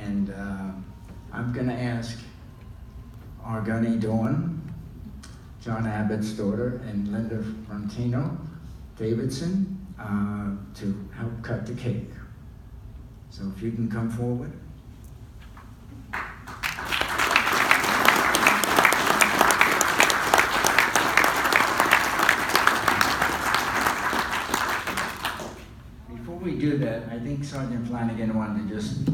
And I'm gonna ask our Gunny Dawn, John Abbott's daughter, and Linda Frontino Davidson to help cut the cake. So if you can come forward. Before we do that, I think Sergeant Flanagan wanted to just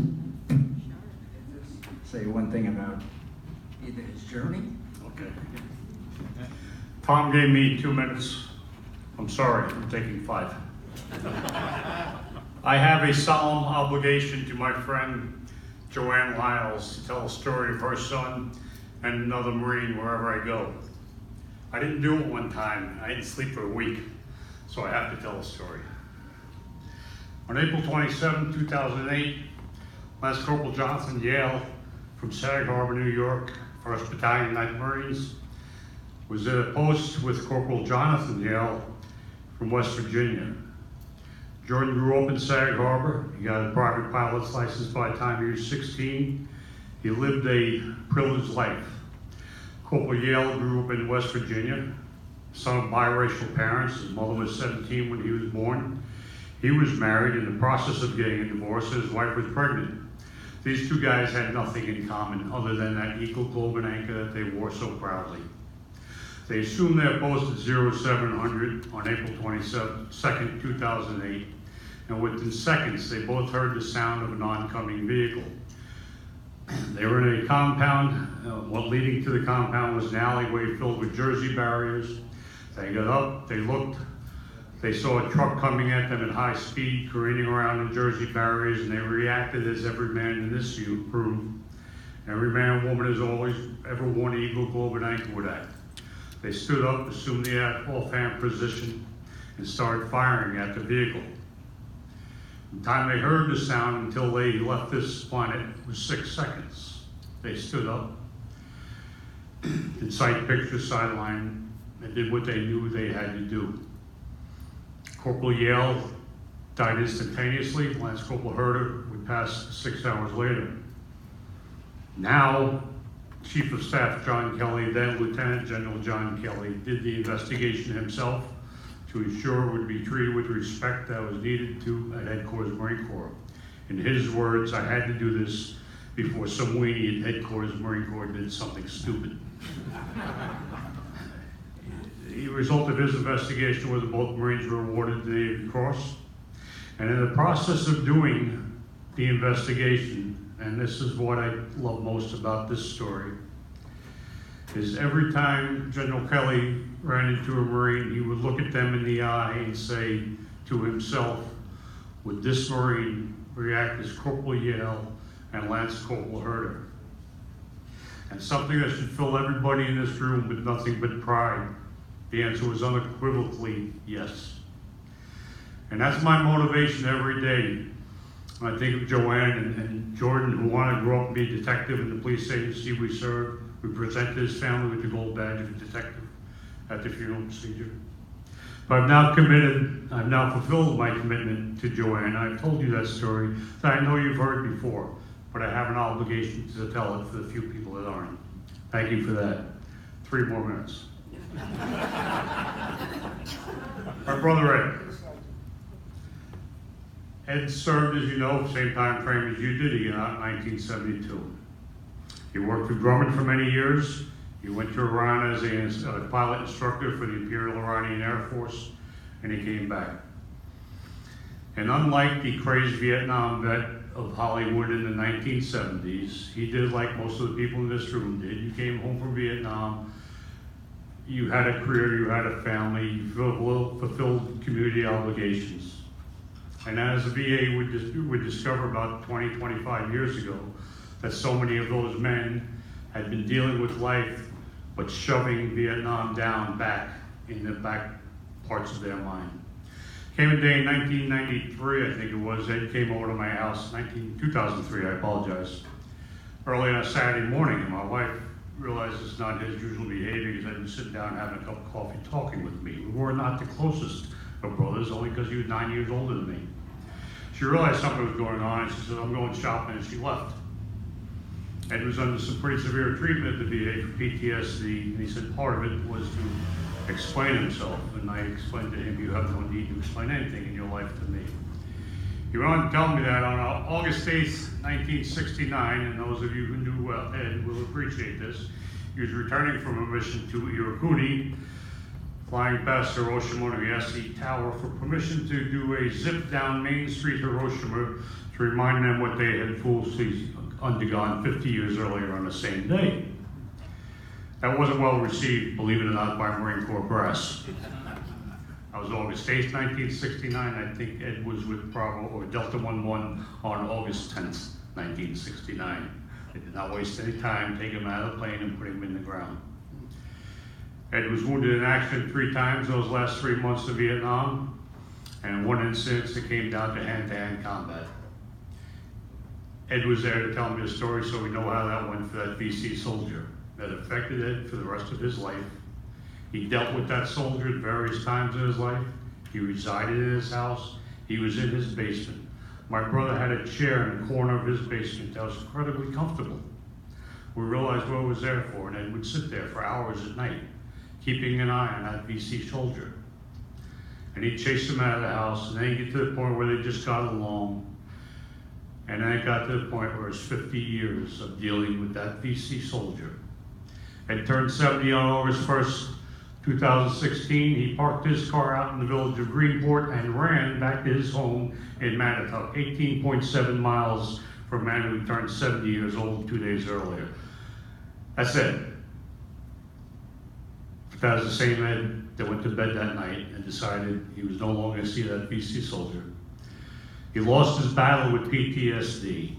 say one thing about either his journey. Okay. Tom gave me 2 minutes. I'm sorry, I'm taking 5. I have a solemn obligation to my friend Joanne Lyles to tell a story of her son and another Marine wherever I go. I didn't do it one time. I didn't sleep for a week, so I have to tell a story. On April 27, 2008, Lance Corporal Jonathan Yale from Sag Harbor, New York, 1st Battalion, 9th Marines, was at a post with Corporal Jonathan Yale from West Virginia. Jordan grew up in Sag Harbor. He got a private pilot's license by the time he was 16. He lived a privileged life. Corporal Yale grew up in West Virginia, son of biracial parents. His mother was 17 when he was born. He was married in the process of getting a divorce, and his wife was pregnant. These two guys had nothing in common other than that eagle globe and anchor that they wore so proudly. They assumed their post at 0700 on April 22nd, 2008, and within seconds, they both heard the sound of an oncoming vehicle. They were in a compound. What leading to the compound was an alleyway filled with Jersey barriers. They got up, they looked, they saw a truck coming at them at high speed, careening around the Jersey barriers, and they reacted as every man in this view proved. Every man and woman has always ever worn an eagle globe and anchor would act. They stood up, assumed the offhand position, and started firing at the vehicle. The time they heard the sound until they left this planet was 6 seconds. They stood up, did sight picture sideline, and did what they knew they had to do. Corporal Yale died instantaneously. Lance Corporal Herder would pass 6 hours later. Now, Chief of Staff John Kelly, then Lieutenant General John Kelly, did the investigation himself to ensure it would be treated with respect that was needed to at Headquarters Marine Corps. In his words, I had to do this before some weenie at Headquarters Marine Corps did something stupid. The result of his investigation was that both Marines were awarded the Navy Cross. And in the process of doing the investigation, and this is what I love most about this story, is every time General Kelly ran into a Marine, he would look at them in the eye and say to himself, would this Marine react as Corporal Yale and Lance Corporal Herder? And something that should fill everybody in this room with nothing but pride. The answer was unequivocally yes. And that's my motivation every day. When I think of Joanne and Jordan, who want to grow up and be a detective in the police agency we serve. We presented his family with the gold badge of a detective at the funeral procedure. But I've now fulfilled my commitment to Joanne. I've told you that story that I know you've heard before, but I have an obligation to tell it for the few people that aren't. Thank you for that. 3 more minutes. My brother Ed served, as you know, same time frame as you did. He got out in 1972. He worked for Grumman for many years. He went to Iran as a pilot instructor for the Imperial Iranian Air Force, and he came back. And unlike the crazed Vietnam vet of Hollywood in the 1970s, he did like most of the people in this room did. You came home from Vietnam, you had a career, you had a family, you fulfilled community obligations. And as the VA would discover about 20, 25 years ago, that so many of those men had been dealing with life, but shoving Vietnam down back in the back parts of their mind. Came a day in 1993, I think it was, Ed came over to my house, 2003, I apologize, early on a Saturday morning, and my wife realized it's not his usual behavior because I'd been sitting down having a cup of coffee talking with me. We were not the closest of brothers, only because he was 9 years older than me. She realized something was going on, and she said, I'm going shopping, and she left. Ed was under some pretty severe treatment at the VA for PTSD, and he said part of it was to explain himself. And I explained to him, you have no need to explain anything in your life to me. He went on to tell me that on August 8th, 1969, and those of you who knew Ed will appreciate this, he was returning from a mission to Irakuni, flying past Hiroshima and Nagasaki Tower for permission to do a zip down Main Street, Hiroshima, to remind them what they had foolishly undergone 50 years earlier on the same day. That wasn't well received, believe it or not, by Marine Corps brass. That was August 8th, 1969. I think Ed was with Bravo or Delta 11 on August 10th, 1969. They did not waste any time, take him out of the plane and put him in the ground. Ed was wounded in action 3 times those last 3 months of Vietnam, and one incident that came down to hand-to-hand combat. Ed was there to tell me the story, so we know how that went for that VC soldier. That affected Ed for the rest of his life. He dealt with that soldier at various times in his life. He resided in his house. He was in his basement. My brother had a chair in the corner of his basement that was incredibly comfortable. We realized what it was there for, and Ed would sit there for hours at night, keeping an eye on that VC soldier. And he'd chase him out of the house, and then he'd get to the point where they just got along. And then it got to the point where it's 50 years of dealing with that VC soldier. Ed turned 70 on August 1st, 2016. He parked his car out in the village of Greenport and ran back to his home in Manitowoc, 18.7 miles for a man who turned 70 years old 2 days earlier. That's Ed. That was the same Ed that went to bed that night and decided he was no longer going to see that VC soldier. He lost his battle with PTSD,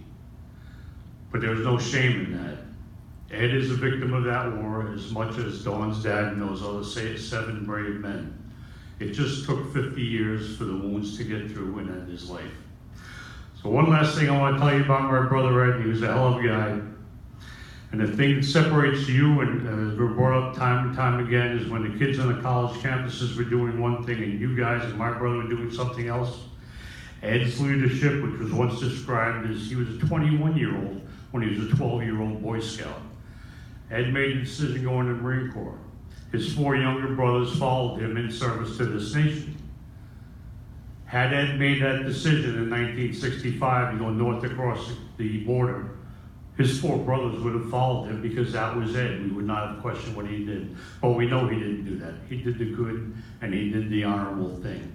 but there was no shame in that. Ed is a victim of that war as much as Dawn's dad and those other 7 brave men. It just took 50 years for the wounds to get through and end his life. So one last thing I want to tell you about my brother Ed. He was a hell of a guy. And the thing that separates you, and as we're brought up time and time again, is when the kids on the college campuses were doing one thing and you guys and my brother were doing something else. Ed's leadership, which was once described as he was a 21-year-old when he was a 12-year-old Boy Scout. Ed made the decision going to the Marine Corps. His 4 younger brothers followed him in service to this nation. Had Ed made that decision in 1965 to go north across the border, his 4 brothers would have followed him because that was Ed. We would not have questioned what he did. But we know he didn't do that. He did the good and he did the honorable thing.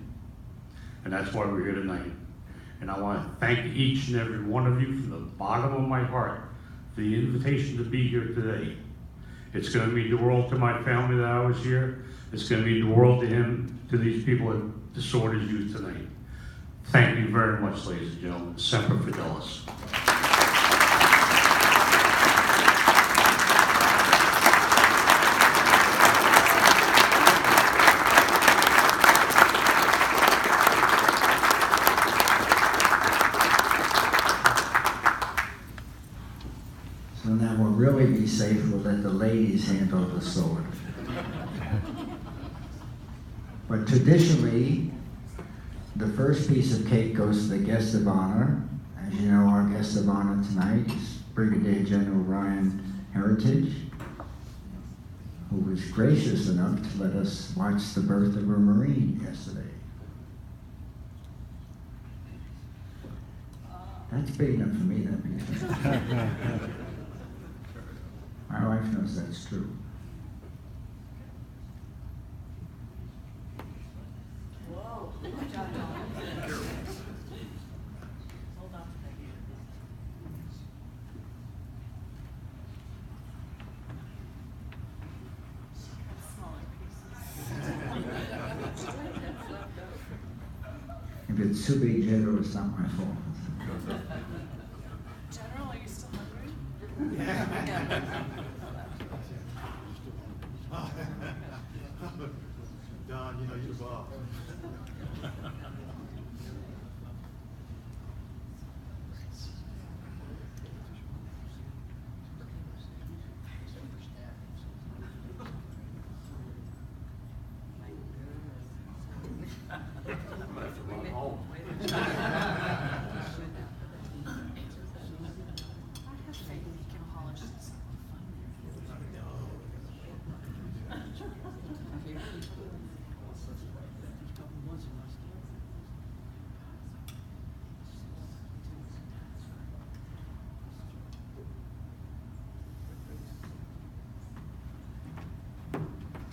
And that's why we're here tonight. And I want to thank each and every one of you from the bottom of my heart for the invitation to be here today. It's going to mean the world to my family that I was here. It's going to mean the world to him, to these people at the sword is used tonight. Thank you very much, ladies and gentlemen. Semper Fidelis. So now we'll really be safe. We'll let the ladies handle the sword. But traditionally, the first piece of cake goes to the guest of honor. As you know, our guest of honor tonight is Brigadier General Ryan Heritage, who was gracious enough to let us watch the birth of a Marine yesterday. That's big enough for me, that piece. My wife knows that's true. Whoa. Good job, John. Hold on. If it's too big, General, it's not my fault. General, are you still hungry? Don, you know, you're the boss.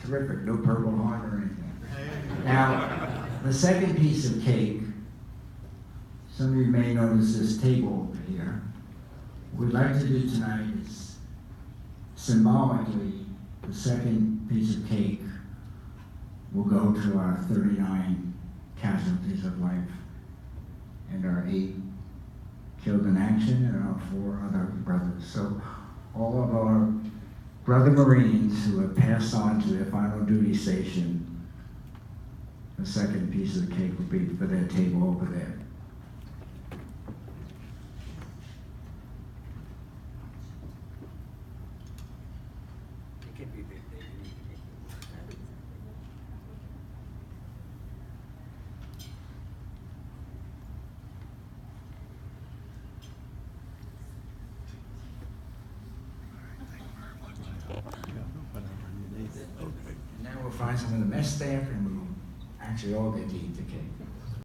terrific, no Purple Heart or anything. Now, the second piece of cake, some of you may notice this table over here. What we'd like to do tonight is symbolically, the second piece of cake will go to our 39 casualties of life and our 8 killed in action and our 4 other brothers. So all of our brother Marines who have passed on to their final duty station, the second piece of the cake will be for their table over there. And now we'll find some of the mess staff and we'll actually all get to eat the cake.